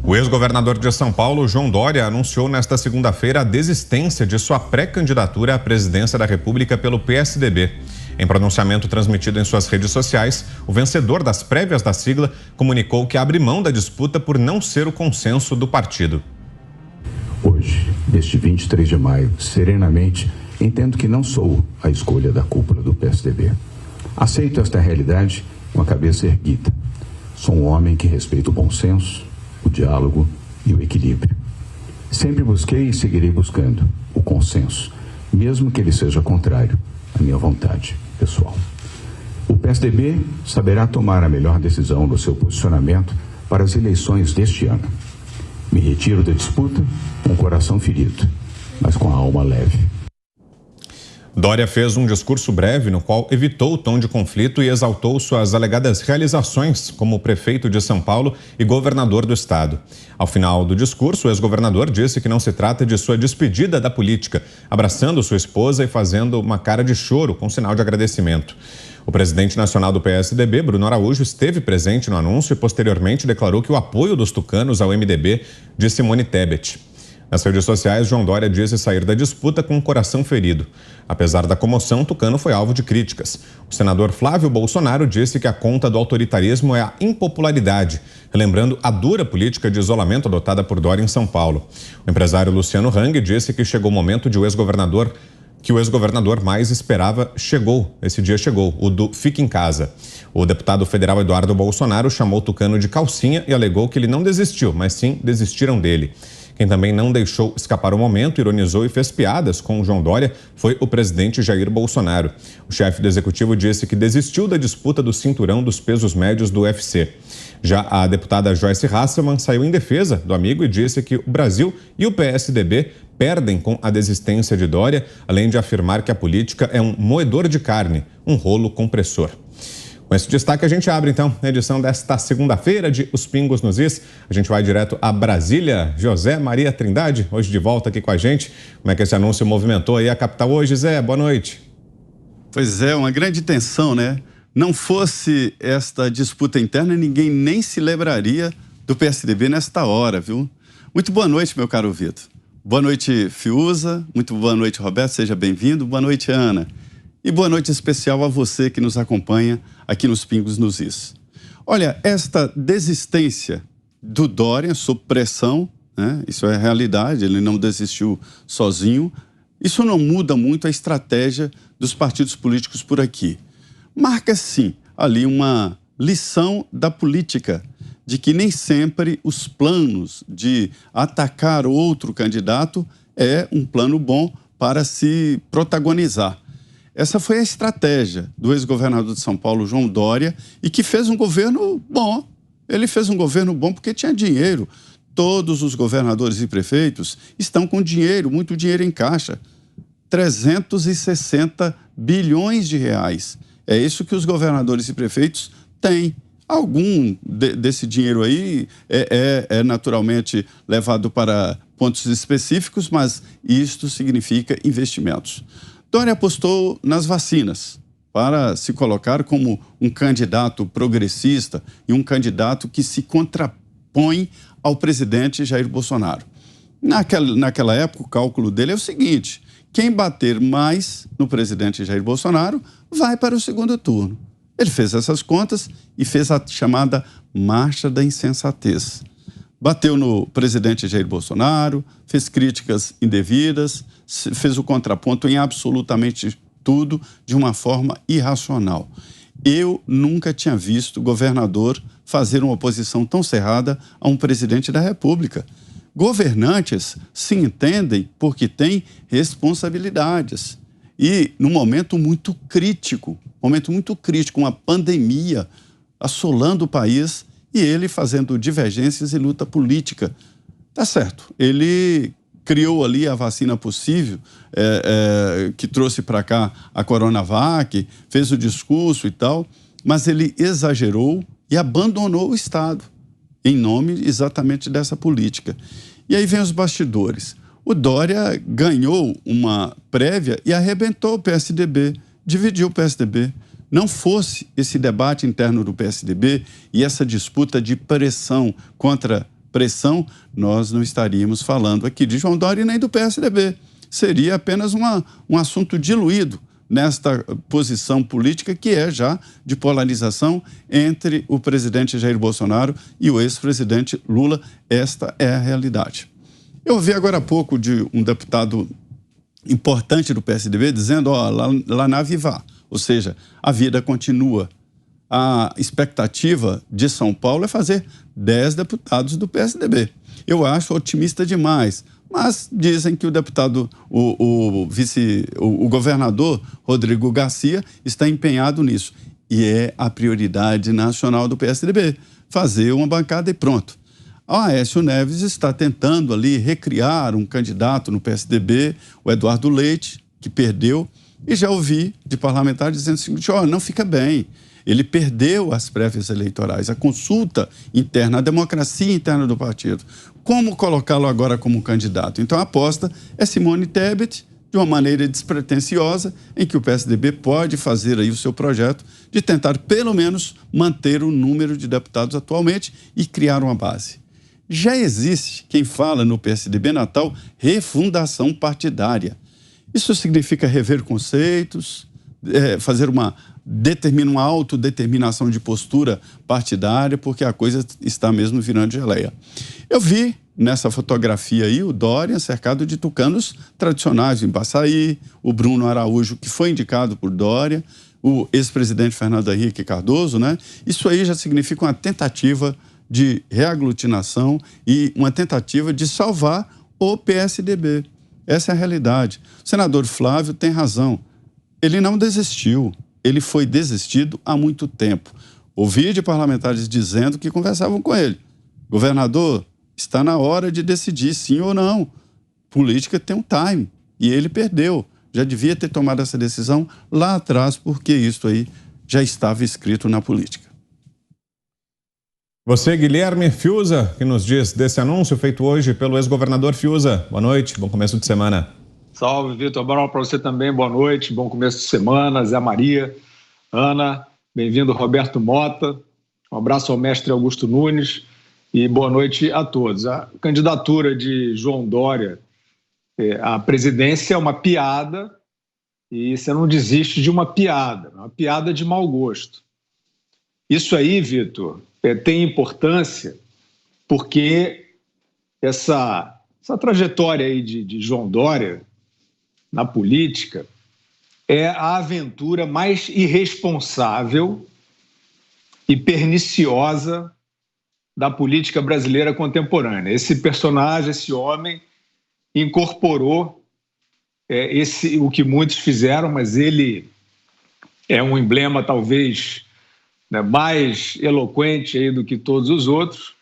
O ex-governador de São Paulo, João Dória, anunciou nesta segunda-feira a desistência de sua pré-candidatura à presidência da República pelo PSDB. Em pronunciamento transmitido em suas redes sociais, o vencedor das prévias da sigla comunicou que abre mão da disputa por não ser o consenso do partido. Hoje, neste 23 de maio, serenamente, entendo que não sou a escolha da cúpula do PSDB. Aceito esta realidade com a cabeça erguida. Sou um homem que respeita o bom senso, o diálogo e o equilíbrio. Sempre busquei e seguirei buscando o consenso, mesmo que ele seja contrário à minha vontade pessoal. O PSDB saberá tomar a melhor decisão no seu posicionamento para as eleições deste ano. Me retiro da disputa com o coração ferido, mas com a alma leve. Dória fez um discurso breve no qual evitou o tom de conflito e exaltou suas alegadas realizações como prefeito de São Paulo e governador do estado. Ao final do discurso, o ex-governador disse que não se trata de sua despedida da política, abraçando sua esposa e fazendo uma cara de choro com sinal de agradecimento. O presidente nacional do PSDB, Bruno Araújo, esteve presente no anúncio e posteriormente declarou que o apoio dos tucanos ao MDB de Simone Tebet. Nas redes sociais, João Dória disse sair da disputa com o coração ferido. Apesar da comoção, Tucano foi alvo de críticas. O senador Flávio Bolsonaro disse que a conta do autoritarismo é a impopularidade, relembrando a dura política de isolamento adotada por Dória em São Paulo. O empresário Luciano Hang disse que chegou o momento de o ex-governador mais esperava chegou. Esse dia chegou, o do Fique em Casa. O deputado federal Eduardo Bolsonaro chamou Tucano de calcinha e alegou que ele não desistiu, mas sim desistiram dele. Quem também não deixou escapar o momento, ironizou e fez piadas com o João Dória foi o presidente Jair Bolsonaro. O chefe do executivo disse que desistiu da disputa do cinturão dos pesos médios do UFC. Já a deputada Joyce Hasselmann saiu em defesa do amigo e disse que o Brasil e o PSDB perdem com a desistência de Dória, além de afirmar que a política é um moedor de carne, um rolo compressor. Com esse destaque, a gente abre, então, a edição desta segunda-feira de Os Pingos nos Is. A gente vai direto a Brasília. José Maria Trindade, hoje de volta aqui com a gente. Como é que esse anúncio movimentou aí a capital hoje, Zé? Boa noite. Pois é, uma grande tensão, né? Não fosse esta disputa interna, ninguém nem se lembraria do PSDB nesta hora, viu? Muito boa noite, meu caro Vitor. Boa noite, Fiuza. Muito boa noite, Roberto. Seja bem-vindo. Boa noite, Ana. E boa noite especial a você que nos acompanha aqui nos Pingos nos Is. Olha, esta desistência do Dória sob pressão, né? Isso é realidade, ele não desistiu sozinho. Isso não muda muito a estratégia dos partidos políticos por aqui. Marca, sim, ali uma lição da política, de que nem sempre os planos de atacar outro candidato é um plano bom para se protagonizar. Essa foi a estratégia do ex-governador de São Paulo, João Dória, e que fez um governo bom. Ele fez um governo bom porque tinha dinheiro. Todos os governadores e prefeitos estão com dinheiro, muito dinheiro em caixa. 360 bilhões de reais. É isso que os governadores e prefeitos têm. Algum desse dinheiro aí é naturalmente levado para pontos específicos, mas isto significa investimentos. Dória apostou nas vacinas para se colocar como um candidato progressista e um candidato que se contrapõe ao presidente Jair Bolsonaro. Naquela época, o cálculo dele é o seguinte: quem bater mais no presidente Jair Bolsonaro vai para o segundo turno. Ele fez essas contas e fez a chamada marcha da insensatez. Bateu no presidente Jair Bolsonaro, fez críticas indevidas, fez o contraponto em absolutamente tudo de uma forma irracional. Eu nunca tinha visto governador fazer uma oposição tão cerrada a um presidente da República. Governantes se entendem porque têm responsabilidades. E num momento muito crítico, uma pandemia assolando o país, e ele fazendo divergências e luta política. Tá certo, ele criou ali a vacina possível, que trouxe para cá a Coronavac, fez o discurso e tal, mas ele exagerou e abandonou o Estado, em nome exatamente dessa política. E aí vem os bastidores. O Dória ganhou uma prévia e arrebentou o PSDB, dividiu o PSDB. Não fosse esse debate interno do PSDB e essa disputa de pressão contra pressão, nós não estaríamos falando aqui de João Dória nem do PSDB. Seria apenas um assunto diluído nesta posição política que é já de polarização entre o presidente Jair Bolsonaro e o ex-presidente Lula. Esta é a realidade. Eu ouvi agora há pouco de um deputado importante do PSDB dizendo, lá na Avivá, ou seja, a vida continua. A expectativa de São Paulo é fazer 10 deputados do PSDB. Eu acho otimista demais, mas dizem que o deputado, o governador Rodrigo Garcia está empenhado nisso. E é a prioridade nacional do PSDB, fazer uma bancada e pronto. O Aécio Neves está tentando ali recriar um candidato no PSDB, o Eduardo Leite, que perdeu, e já ouvi de parlamentares dizendo o seguinte, não fica bem. Ele perdeu as prévias eleitorais, a consulta interna, a democracia interna do partido. Como colocá-lo agora como candidato? Então a aposta é Simone Tebet, de uma maneira despretensiosa, em que o PSDB pode fazer aí o seu projeto de tentar pelo menos manter o número de deputados atualmente e criar uma base. Já existe quem fala no PSDB Natal refundação partidária. Isso significa rever conceitos, fazer uma autodeterminação de postura partidária, porque a coisa está mesmo virando geleia. Eu vi nessa fotografia aí o Dória cercado de tucanos tradicionais em Baçaí, o Bruno Araújo, que foi indicado por Dória, o ex-presidente Fernando Henrique Cardoso, né? Isso aí já significa uma tentativa de reaglutinação e uma tentativa de salvar o PSDB. Essa é a realidade. O senador Flávio tem razão. Ele não desistiu. Ele foi desistido há muito tempo. Ouvi de parlamentares dizendo que conversavam com ele. Governador, está na hora de decidir sim ou não. Política tem um time. E ele perdeu. Já devia ter tomado essa decisão lá atrás, porque isso aí já estava escrito na política. Você, Guilherme Fiuza, que nos diz desse anúncio feito hoje pelo ex-governador Fiuza. Boa noite, bom começo de semana. Salve, Vitor. Boa noite para você também, boa noite, bom começo de semana. Zé Maria, Ana, bem-vindo Roberto Mota, um abraço ao mestre Augusto Nunes e boa noite a todos. A candidatura de João Dória à presidência é uma piada e você não desiste de uma piada de mau gosto. Isso aí, Vitor, tem importância porque essa trajetória aí de João Dória na política é a aventura mais irresponsável e perniciosa da política brasileira contemporânea. Esse personagem, esse homem, incorporou o que muitos fizeram, mas ele é um emblema talvez mais eloquente aí do que todos os outros,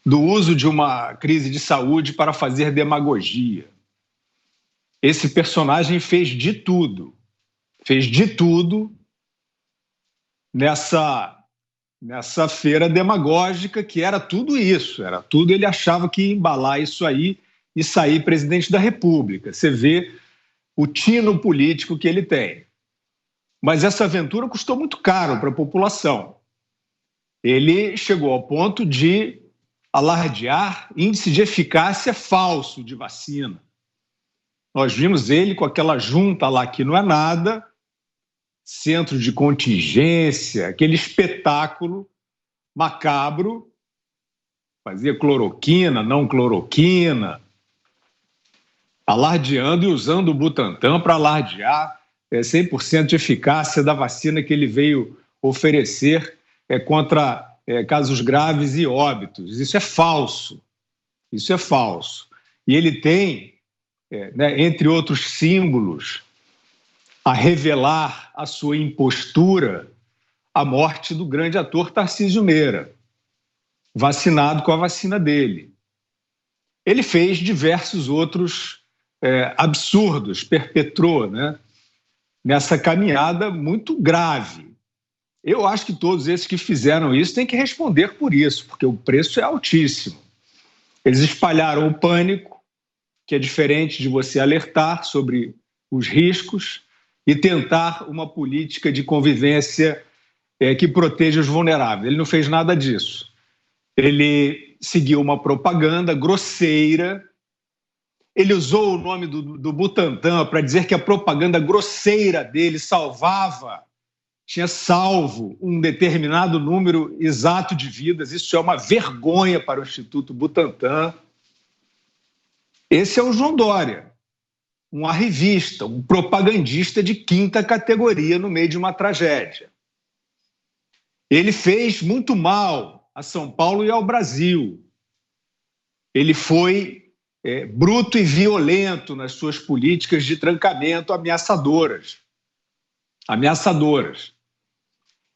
do uso de uma crise de saúde para fazer demagogia. Esse personagem fez de tudo nessa feira demagógica que era tudo isso, ele achava que ia embalar isso aí e sair presidente da República. Você vê o tino político que ele tem. Mas essa aventura custou muito caro para a população. Ele chegou ao ponto de alardear índice de eficácia falso de vacina. Nós vimos ele com aquela junta lá que não é nada, centro de contingência, aquele espetáculo macabro, fazia cloroquina, não cloroquina, alardeando e usando o Butantan para alardear 100% de eficácia da vacina que ele veio oferecer contra casos graves e óbitos. Isso é falso. E ele tem, entre outros símbolos, a revelar a sua impostura, a morte do grande ator Tarcísio Meira, vacinado com a vacina dele. Ele fez diversos outros absurdos, perpetrou, nessa caminhada muito grave. Eu acho que todos esses que fizeram isso têm que responder por isso, porque o preço é altíssimo. Eles espalharam o pânico, que é diferente de você alertar sobre os riscos e tentar uma política de convivência que proteja os vulneráveis. Ele não fez nada disso. Ele seguiu uma propaganda grosseira. Ele usou o nome do Butantan para dizer que a propaganda grosseira dele tinha salvo um determinado número exato de vidas. Isso é uma vergonha para o Instituto Butantan. Esse é o João Dória, um arrivista, um propagandista de quinta categoria no meio de uma tragédia. Ele fez muito mal a São Paulo e ao Brasil. Ele foi bruto e violento nas suas políticas de trancamento ameaçadoras.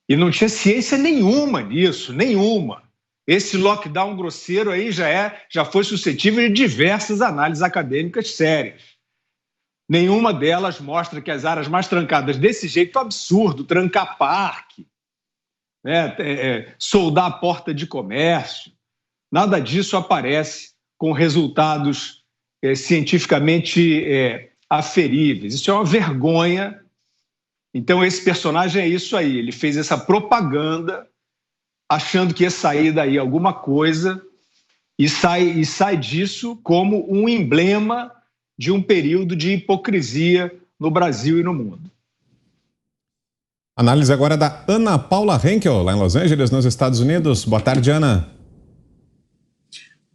E não tinha ciência nenhuma nisso, nenhuma. Esse lockdown grosseiro aí já foi suscetível de diversas análises acadêmicas sérias. Nenhuma delas mostra que as áreas mais trancadas desse jeito absurdo, trancar parque, soldar a porta de comércio, nada disso aparece com resultados cientificamente aferíveis. Isso é uma vergonha. Então, esse personagem é isso aí. Ele fez essa propaganda achando que ia sair daí alguma coisa e sai disso como um emblema de um período de hipocrisia no Brasil e no mundo. Análise agora da Ana Paula Henkel, lá em Los Angeles, nos Estados Unidos. Boa tarde, Ana.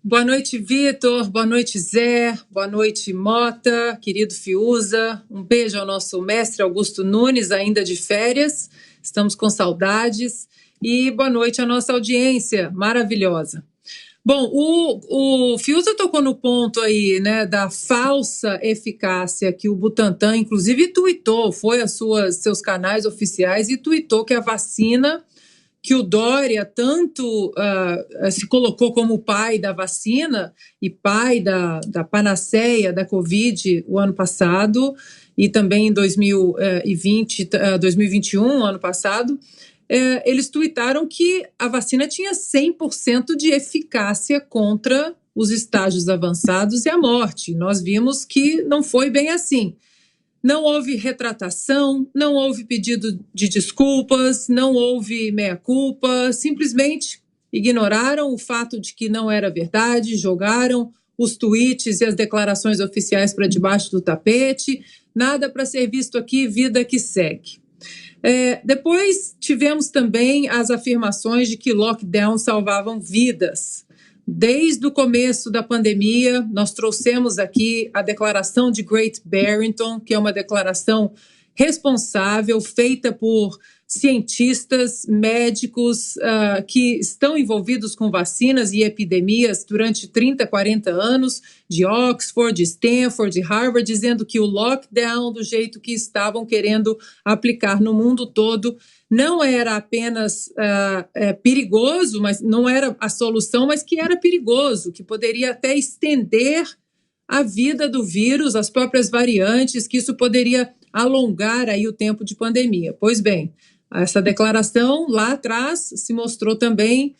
Boa noite, Vitor. Boa noite, Zé. Boa noite, Mota, querido Fiuza. Um beijo ao nosso mestre Augusto Nunes, ainda de férias. Estamos com saudades. E boa noite à nossa audiência maravilhosa. Bom, o Fiuza tocou no ponto aí, né, da falsa eficácia que o Butantan, inclusive, tuitou, foi aos seus canais oficiais e tuitou que a vacina que o Dória tanto se colocou como o pai da vacina e pai da panaceia da Covid o ano passado e também em 2021, ano passado, eles tuitaram que a vacina tinha 100% de eficácia contra os estágios avançados e a morte. Nós vimos que não foi bem assim. Não houve retratação, não houve pedido de desculpas, não houve meia-culpa, simplesmente ignoraram o fato de que não era verdade, jogaram os tweets e as declarações oficiais para debaixo do tapete, nada para ser visto aqui, vida que segue. Depois tivemos também as afirmações de que lockdown salvavam vidas. Desde o começo da pandemia, nós trouxemos aqui a declaração de Great Barrington, que é uma declaração responsável, feita por cientistas, médicos que estão envolvidos com vacinas e epidemias durante 30, 40 anos, de Oxford, de Stanford, de Harvard, dizendo que o lockdown, do jeito que estavam querendo aplicar no mundo todo, não era apenas perigoso, mas não era a solução, mas que era perigoso, que poderia até estender a vida do vírus, as próprias variantes, que isso poderia alongar aí o tempo de pandemia. Pois bem, essa declaração lá atrás se mostrou também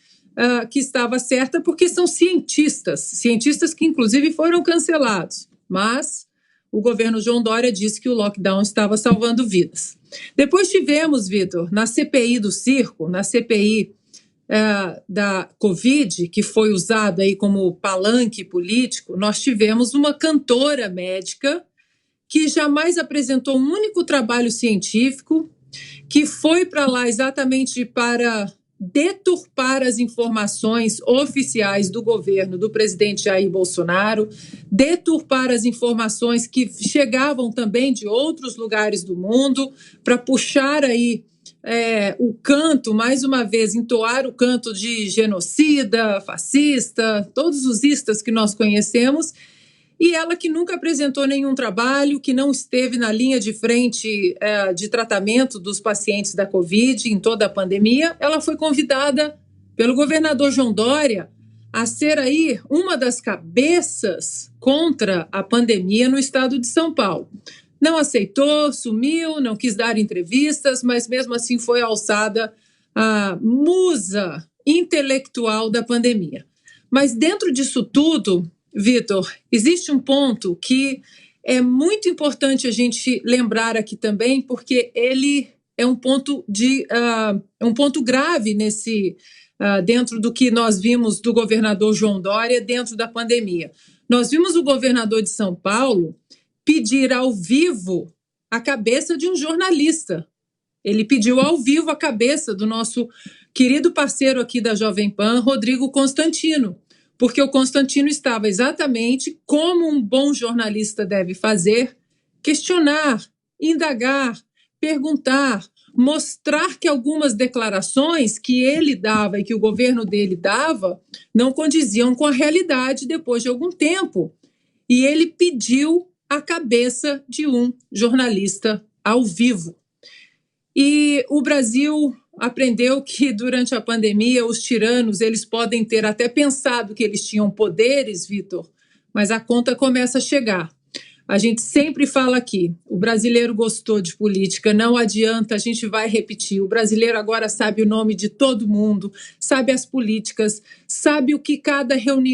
que estava certa, porque são cientistas que inclusive foram cancelados, mas o governo João Dória disse que o lockdown estava salvando vidas. Depois tivemos, Vitor, na CPI do circo, na CPI da Covid, que foi usada aí como palanque político, nós tivemos uma cantora médica que jamais apresentou um único trabalho científico, que foi para lá exatamente para deturpar as informações oficiais do governo do presidente Jair Bolsonaro, deturpar as informações que chegavam também de outros lugares do mundo, para puxar aí o canto, mais uma vez, entoar o canto de genocida, fascista, todos os istas que nós conhecemos, e ela que nunca apresentou nenhum trabalho, que não esteve na linha de frente de tratamento dos pacientes da Covid em toda a pandemia, ela foi convidada pelo governador João Dória a ser aí uma das cabeças contra a pandemia no estado de São Paulo. Não aceitou, sumiu, não quis dar entrevistas, mas mesmo assim foi alçada a musa intelectual da pandemia. Mas dentro disso tudo, Vitor, existe um ponto que é muito importante a gente lembrar aqui também, porque ele é um ponto grave dentro do que nós vimos do governador João Dória dentro da pandemia. Nós vimos o governador de São Paulo pedir ao vivo a cabeça de um jornalista. Ele pediu ao vivo a cabeça do nosso querido parceiro aqui da Jovem Pan, Rodrigo Constantino, porque o Constantino estava exatamente como um bom jornalista deve fazer, questionar, indagar, perguntar, mostrar que algumas declarações que ele dava e que o governo dele dava não condiziam com a realidade depois de algum tempo. E ele pediu a cabeça de um jornalista ao vivo. E o Brasil aprendeu que durante a pandemia os tiranos eles podem ter até pensado que eles tinham poderes, Vitor, mas a conta começa a chegar. A gente sempre fala aqui, o brasileiro gostou de política, não adianta, a gente vai repetir. O brasileiro agora sabe o nome de todo mundo, sabe as políticas, sabe o que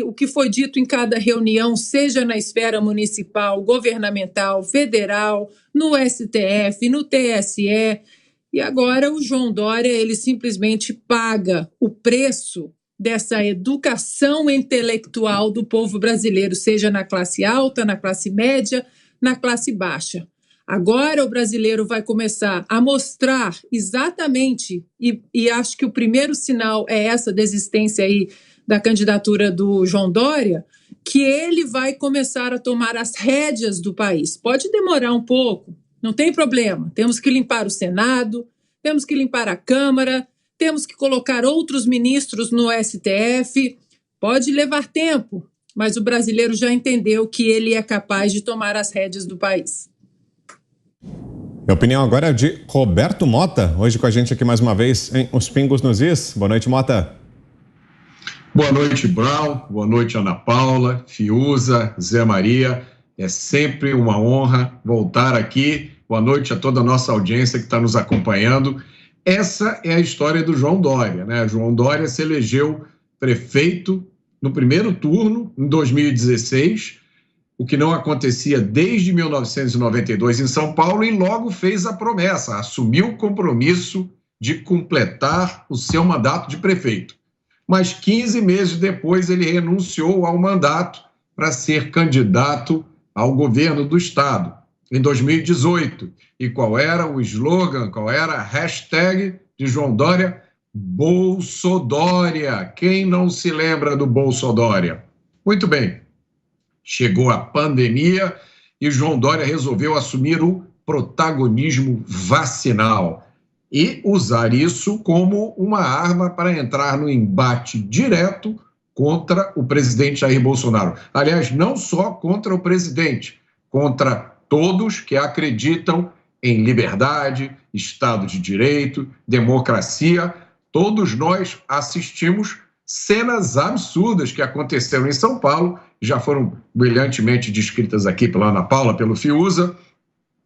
o que foi dito em cada reunião, seja na esfera municipal, governamental, federal, no STF, no TSE. E agora o João Dória, ele simplesmente paga o preço dessa educação intelectual do povo brasileiro, seja na classe alta, na classe média, na classe baixa. Agora o brasileiro vai começar a mostrar exatamente, e acho que o primeiro sinal é essa desistência aí da candidatura do João Dória, que ele vai começar a tomar as rédeas do país. Pode demorar um pouco, não tem problema. Temos que limpar o Senado, temos que limpar a Câmara, temos que colocar outros ministros no STF. Pode levar tempo, mas o brasileiro já entendeu que ele é capaz de tomar as rédeas do país. A opinião agora é de Roberto Mota, hoje com a gente aqui mais uma vez em Os Pingos nos Is. Boa noite, Mota. Boa noite, Brown. Boa noite, Ana Paula, Fiuza, Zé Maria. É sempre uma honra voltar aqui. Boa noite a toda a nossa audiência que está nos acompanhando. Essa é a história do João Dória, né? João Dória se elegeu prefeito no primeiro turno, em 2016, o que não acontecia desde 1992 em São Paulo, e logo fez a promessa, assumiu o compromisso de completar o seu mandato de prefeito. Mas 15 meses depois ele renunciou ao mandato para ser candidato ao governo do Estado, em 2018. E qual era o slogan, qual era a hashtag de João Dória? Bolsodória. Quem não se lembra do Bolsodória? Muito bem, chegou a pandemia e João Dória resolveu assumir o protagonismo vacinal e usar isso como uma arma para entrar no embate direto contra o presidente Jair Bolsonaro. Aliás, não só contra o presidente, contra todos que acreditam em liberdade, Estado de Direito, democracia. Todos nós assistimos cenas absurdas que aconteceram em São Paulo, já foram brilhantemente descritas aqui pela Ana Paula, pelo Fiuza.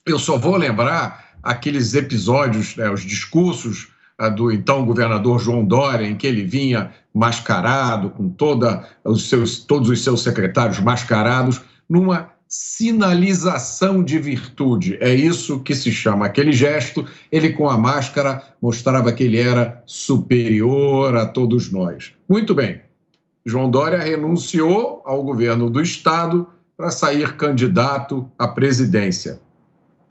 Eu só vou lembrar aqueles episódios, os discursos do então governador João Dória, em que ele vinha mascarado, com todos os seus secretários mascarados, numa sinalização de virtude. É isso que se chama aquele gesto. Ele, com a máscara, mostrava que ele era superior a todos nós. Muito bem. João Dória renunciou ao governo do Estado para sair candidato à presidência.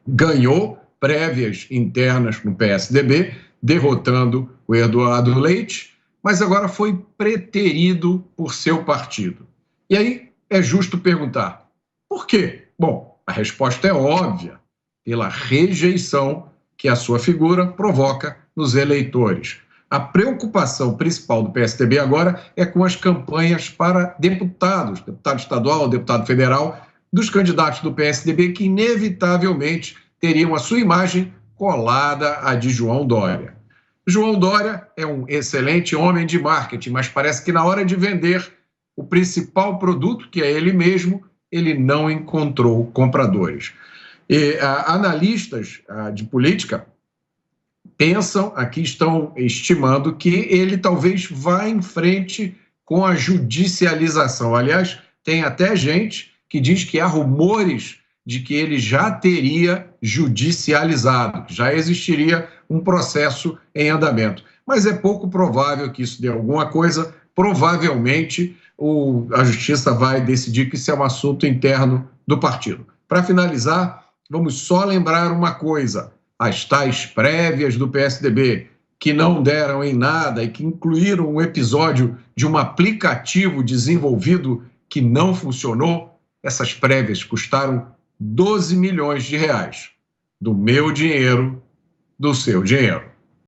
Ganhou prévias internas no PSDB, derrotando o Eduardo Leite, mas agora foi preterido por seu partido. E aí é justo perguntar, por quê? Bom, a resposta é óbvia, pela rejeição que a sua figura provoca nos eleitores. A preocupação principal do PSDB agora é com as campanhas para deputados, deputado estadual, deputado federal, dos candidatos do PSDB que inevitavelmente teriam a sua imagem colada à de João Dória. João Dória é um excelente homem de marketing, mas parece que na hora de vender o principal produto, que é ele mesmo, ele não encontrou compradores. E analistas de política pensam, aqui estão estimando, que ele talvez vá em frente com a judicialização. Aliás, tem até gente que diz que há rumores de que ele já teria judicializado, que já existiria um processo em andamento. mas é pouco provável que isso dê alguma coisa. Provavelmente a Justiça vai decidir que isso é um assunto interno do partido. Para finalizar, vamos só lembrar uma coisa: as tais prévias do PSDB, que não deram em nada e que incluíram um episódio de um aplicativo desenvolvido que não funcionou, essas prévias custaram 12 milhões de reais. Do meu dinheiro, do seu dinheiro.